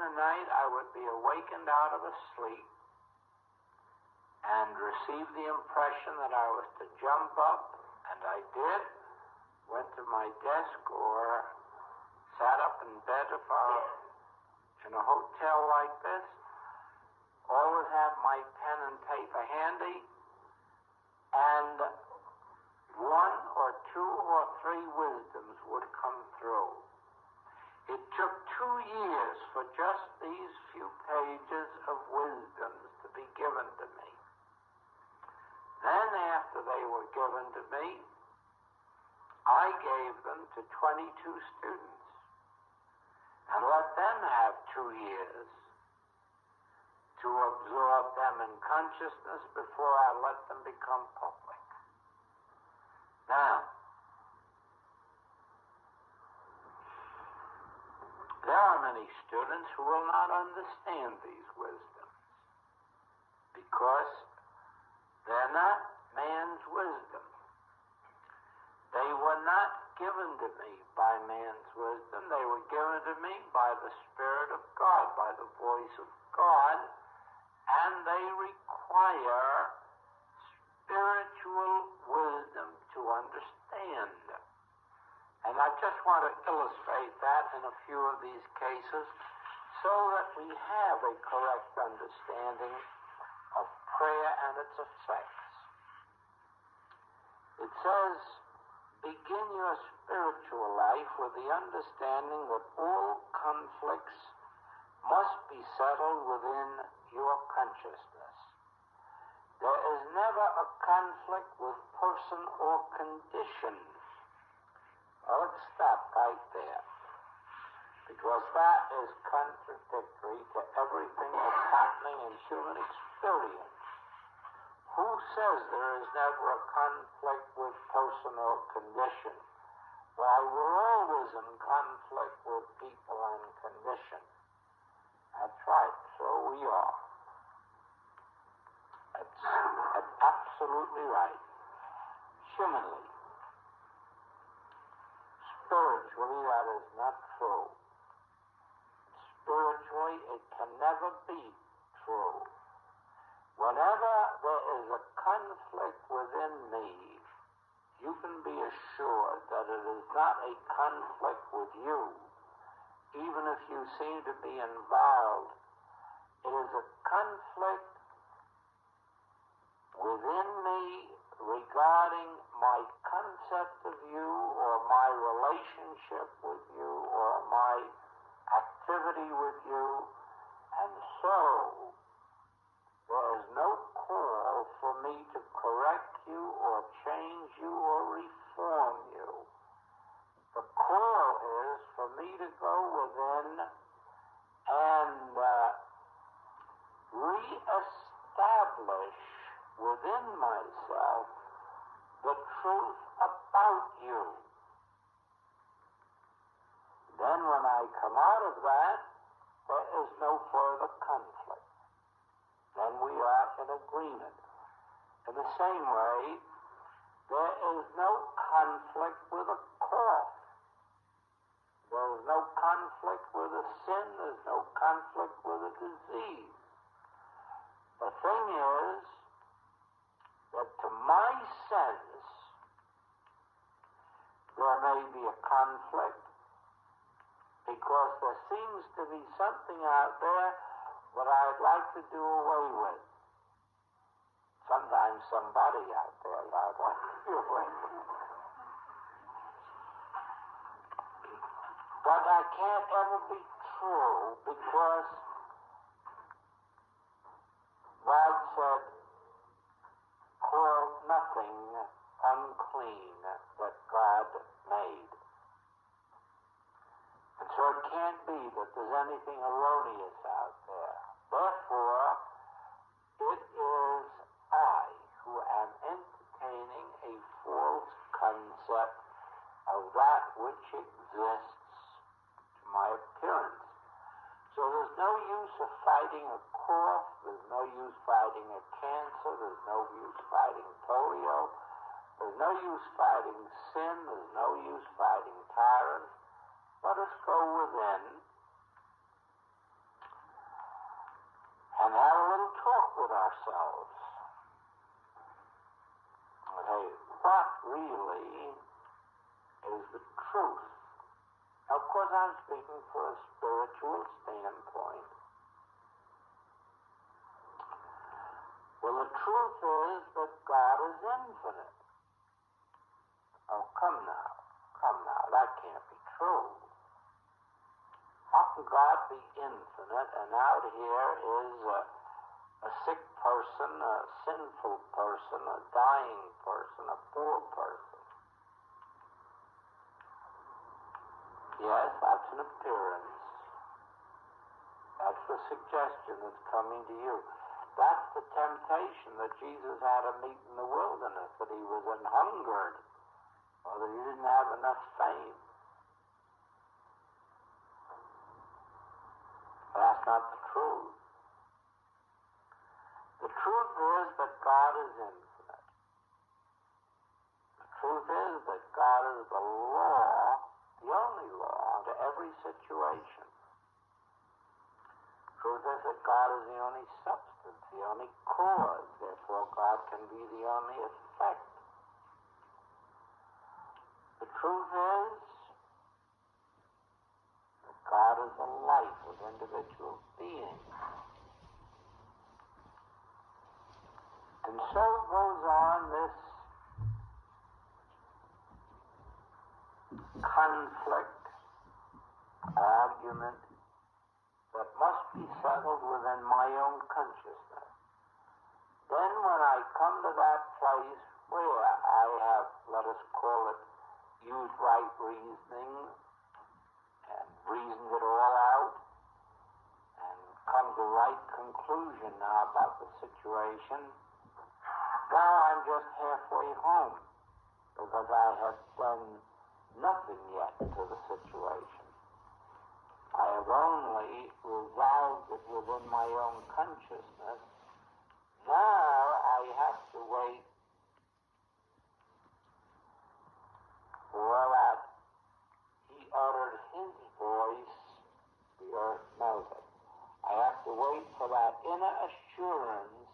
the night I would be awakened out of a sleep and receive the impression that I was to jump up, and I did, went to my desk or sat up in bed if I was in a hotel like this, always have my pen and paper handy, and one or two or three wisdoms would come through. It took 2 years for just these few pages of wisdoms to be given to me. Then after they were given to me, I gave them to 22 students and let them have 2 years to absorb them in consciousness before I let them become public. Now, there are many students who will not understand these wisdoms because they're not man's wisdom. They were not given to me by man's wisdom. They were given to me by the Spirit of God, by the voice of God, and they require spiritual wisdom to understand. And I just want to illustrate that in a few of these cases so that we have a correct understanding of prayer and its effects. It says, begin your spiritual life with the understanding that all conflicts must be settled within your consciousness. There is never a conflict with person or condition. Well, let's stop right there, because that is contradictory to everything that's happening in human experience. Who says there is never a conflict with person or condition? Why, we're always in conflict with people and condition. That's right, so we are. That's absolutely right. Humanly. Spiritually, that is not true. Spiritually, it can never be true. Whenever there is a conflict within me, you can be assured that it is not a conflict with you. Even if you seem to be involved, it is a conflict within me regarding my concept of you or my relationship with you or my activity with you, and so there is no call for me to correct you or change you or reform you. The call is for me to go within and reestablish within myself the truth about you. Then when I come out of that, there is no further conflict. Then we are in agreement. In the same way, there is no conflict with a cause. There is no conflict with a sin. There's no conflict with a disease. The thing is that to my sense, there may be a conflict because there seems to be something out there that I'd like to do away with. Sometimes somebody out there that I'd like to do away with. But that can't ever be true because God said, call nothing unclean that God made. And so it can't be that there's anything erroneous out there. Therefore, it is I who am entertaining a false concept of that which exists to my appearance. So there's no use of fighting a cough, there's no use fighting a cancer, there's no use fighting polio, there's no use fighting sin, there's no use fighting tyrants. Let us go within talk with ourselves. Okay, what really is the truth? Now, of course, I'm speaking for a spiritual standpoint. Well, the truth is that God is infinite. Oh, come now, that can't be true. How can God be infinite and out here is a sick person, a sinful person, a dying person, a poor person? Yes, that's an appearance. That's the suggestion that's coming to you. That's the temptation that Jesus had to meet in the wilderness, that he was an hungered, or that he didn't have enough faith. That's not the truth. The truth is that God is infinite. The truth is that God is the law, the only law, to every situation. The truth is that God is the only substance, the only cause. Therefore, God can be the only effect. The truth is that God is the life of individual beings. And so goes on this conflict, argument, that must be settled within my own consciousness. Then when I come to that place where I have, let us call it, used right reasoning and reasoned it all out and come to right conclusion now about the situation, now I'm just halfway home because I have done nothing yet to the situation. I have only resolved it within my own consciousness. Now I have to wait for that he uttered his voice, the earth melted. I have to wait for that inner assurance,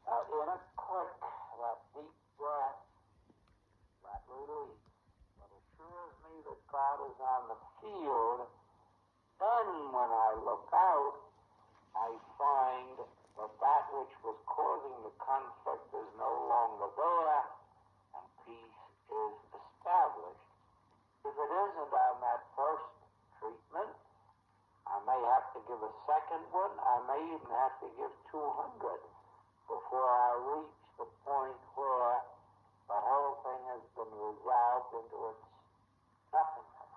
that inner click, that deep breath, that relief that assures me that God is on the field. Then when I look out, I find that that which was causing the conflict is no longer there, and peace is established. If it isn't on that first treatment, I may have to give a second one. I may even have to give 200 before I reach the point where the whole thing has been resolved into its nothingness.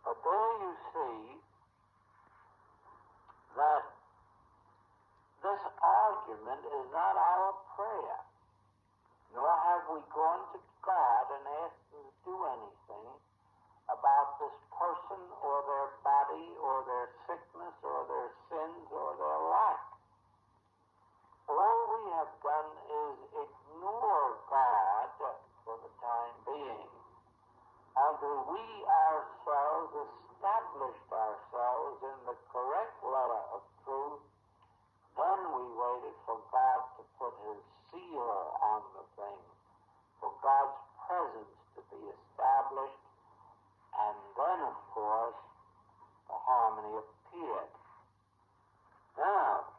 But there you see that this argument is not our prayer, nor have we gone to God and asked him to do anything about this person or their body or their sickness or their sins or their lack. All we have done is ignore God for the time being until we ourselves established ourselves in the correct letter of truth. Then we waited for God to put his seal on the thing, for God's presence to be established, and then, of course, the harmony appeared. Now,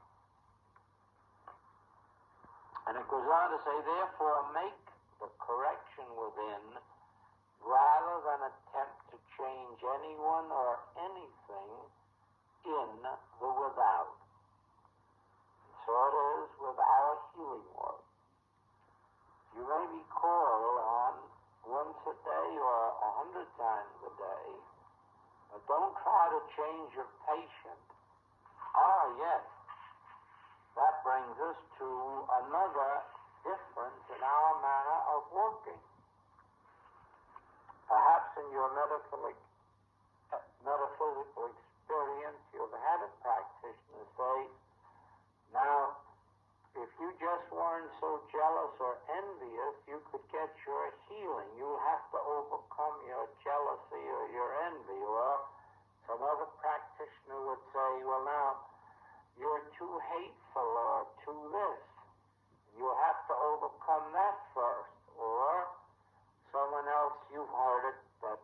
and it goes on to say, therefore, make the correction within rather than attempt to change anyone or anything in the without. So it is with our healing work. You may be called on once a day or 100 times a day, but don't try to change your patient. Yes, that brings us to another difference in our manner of working. Perhaps in your metaphysical experience, you've had a practitioner say, now, if you just weren't so jealous or envious, you could get your healing. You have to overcome your jealousy or your envy. Or some other practitioner would say, well, now, you're too hateful or too this. You have to overcome that first. Or someone else, you've heard it, that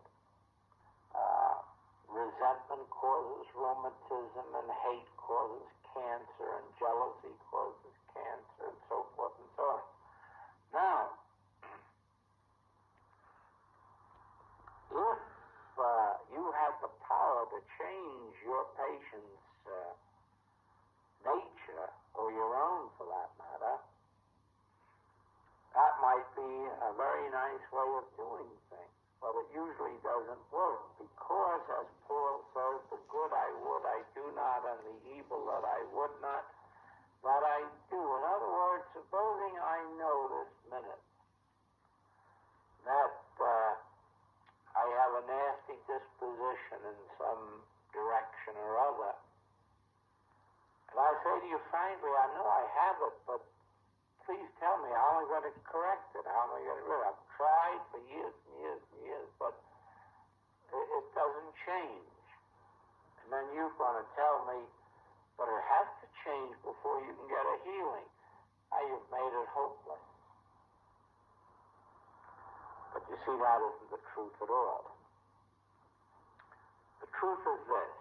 resentment causes rheumatism, and hate causes cancer, and jealousy causes cancer, and so forth and so on. Now, if you had the power to change your patient's nature, or your own for that matter, that might be a very nice way of doing things. But it usually doesn't work, because, as Paul says, the good I would I do not, and the evil that I would not, that I do. In other words, supposing I know this minute that I have a nasty disposition in some direction or other, and I say to you frankly, I know I have it, but please tell me, how am I going to correct it? How am I going to get rid of it? I've tried for years and years and years, but it doesn't change. And then you're going to tell me, but it has to change before you can get a healing. Now you've made it hopeless. But you see, that isn't the truth at all. The truth is this.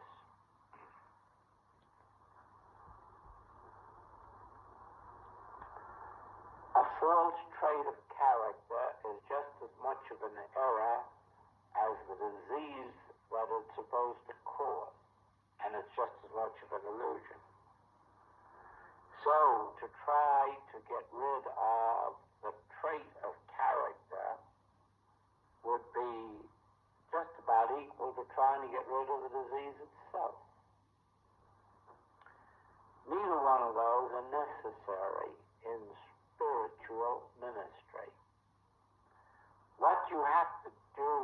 A false trait of character is just as much of an error as the disease that it's supposed to cause, and it's just as much of an illusion. So, to try to get rid of the trait of character would be just about equal to trying to get rid of the disease itself. Neither one of those are necessary in spiritual ministry. What you have to do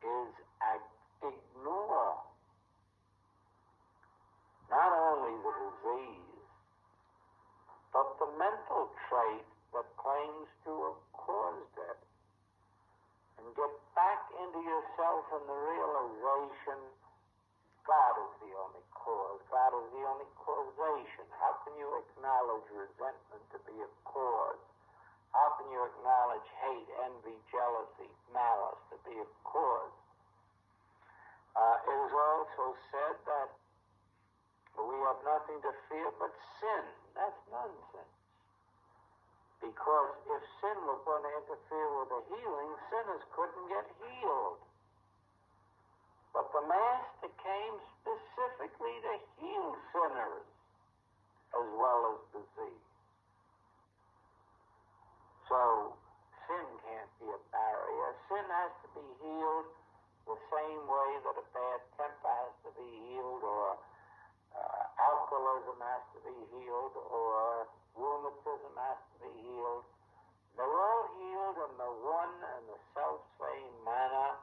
is ignore not only the disease, but the mental trait that claims to have caused it, and get back into yourself in the realization God is the only cause. God is the only causation. How can you acknowledge resentment to be a cause? How can you acknowledge hate, envy, jealousy, malice to be a cause? It is also said that we have nothing to fear but sin. That's nonsense. Because if sin were going to interfere with the healing, sinners couldn't get healed. But the Master came specifically to heal sinners as well as disease. So sin can't be a barrier. Sin has to be healed the same way that a bad temper has to be healed, or alcoholism has to be healed, or rheumatism has to be healed. They're all healed in the one and the self-same manner